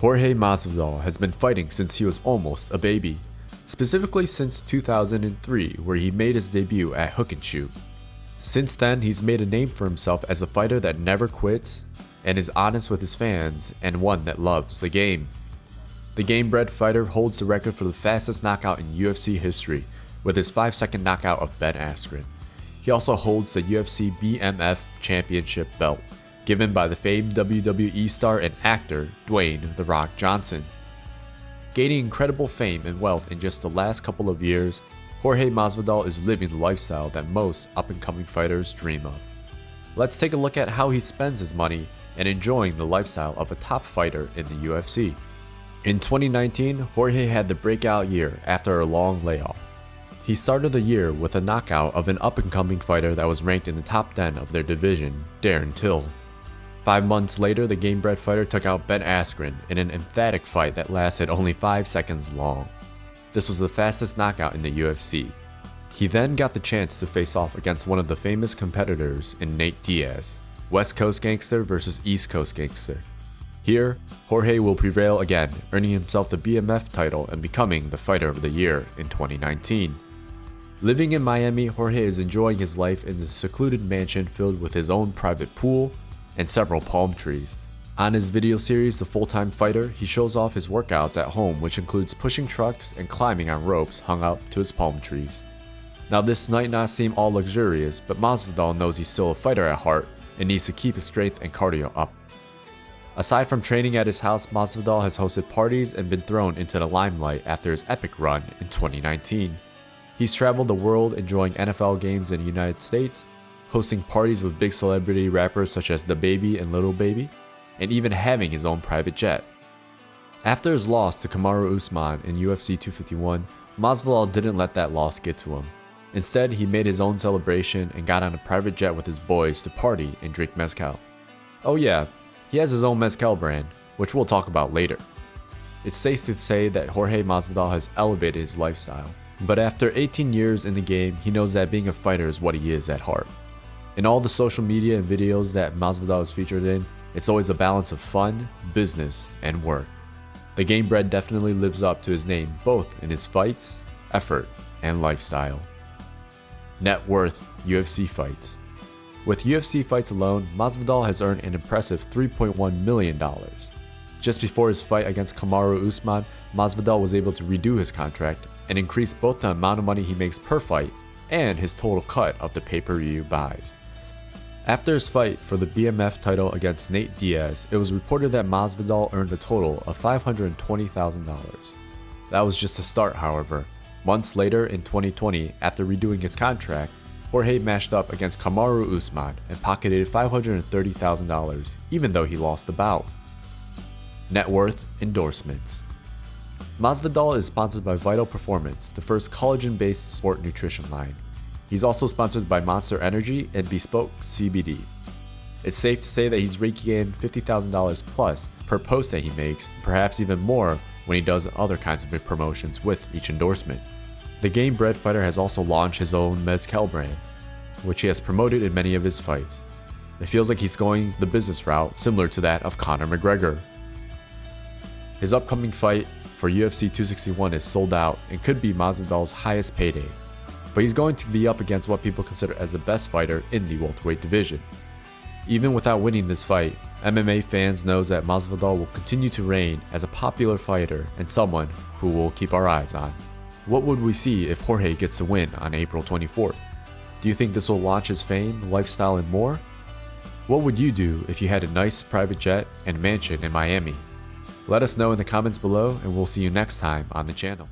Jorge Masvidal has been fighting since he was almost a baby, specifically since 2003 where he made his debut at Hook and Shoot. Since then, he's made a name for himself as a fighter that never quits and is honest with his fans and one that loves the game. The Gamebred fighter holds the record for the fastest knockout in UFC history with his 5-second knockout of Ben Askren. He also holds the UFC BMF championship belt, given by the famed WWE star and actor Dwayne "The Rock" Johnson. Gaining incredible fame and wealth in just the last couple of years, Jorge Masvidal is living the lifestyle that most up-and-coming fighters dream of. Let's take a look at how he spends his money and enjoying the lifestyle of a top fighter in the UFC. In 2019, Jorge had the breakout year after a long layoff. He started the year with a knockout of an up-and-coming fighter that was ranked in the top 10 of their division, Darren Till. 5 months later, the Gamebred fighter took out Ben Askren in an emphatic fight that lasted only 5 seconds long. This was the fastest knockout in the UFC. He then got the chance to face off against one of the famous competitors in Nate Diaz, West Coast Gangster versus East Coast Gangster. Here, Jorge will prevail again, earning himself the BMF title and becoming the Fighter of the Year in 2019. Living in Miami, Jorge is enjoying his life in the secluded mansion filled with his own private pool and several palm trees. On his video series, The Fulltime Fighter, he shows off his workouts at home, which includes pushing trucks and climbing on ropes hung up to his palm trees. Now this might not seem all luxurious, but Masvidal knows he's still a fighter at heart and needs to keep his strength and cardio up. Aside from training at his house, Masvidal has hosted parties and been thrown into the limelight after his epic run in 2019. He's traveled the world enjoying NFL games in the United States, hosting parties with big celebrity rappers such as DaBaby and Lil Baby, and even having his own private jet. After his loss to Kamaru Usman in UFC 251, Masvidal didn't let that loss get to him. Instead, he made his own celebration and got on a private jet with his boys to party and drink mezcal. Oh yeah, he has his own mezcal brand, which we'll talk about later. It's safe to say that Jorge Masvidal has elevated his lifestyle, but after 18 years in the game, he knows that being a fighter is what he is at heart. In all the social media and videos that Masvidal is featured in, it's always a balance of fun, business, and work. The Gamebred definitely lives up to his name both in his fights, effort, and lifestyle. Net worth: UFC fights. With UFC fights alone, Masvidal has earned an impressive $3.1 million. Just before his fight against Kamaru Usman, Masvidal was able to redo his contract and increase both the amount of money he makes per fight and his total cut of the pay-per-view buys. After his fight for the BMF title against Nate Diaz, it was reported that Masvidal earned a total of $520,000. That was just a start, however. Months later in 2020, after redoing his contract, Jorge matched up against Kamaru Usman and pocketed $530,000 even though he lost the bout. Net worth: endorsements. Masvidal is sponsored by Vital Performance, the first collagen-based sport nutrition line. He's also sponsored by Monster Energy and Bespoke CBD. It's safe to say that he's raking in $50,000 plus per post that he makes, perhaps even more when he does other kinds of promotions with each endorsement. The Gamebred fighter has also launched his own mezcal brand, which he has promoted in many of his fights. It feels like he's going the business route similar to that of Conor McGregor. His upcoming fight for UFC 261 is sold out and could be Masvidal's highest payday, but he's going to be up against what people consider as the best fighter in the welterweight division. Even without winning this fight, MMA fans knows that Masvidal will continue to reign as a popular fighter and someone who we'll keep our eyes on. What would we see if Jorge gets the win on April 24th? Do you think this will launch his fame, lifestyle, and more? What would you do if you had a nice private jet and mansion in Miami? Let us know in the comments below, and we'll see you next time on the channel.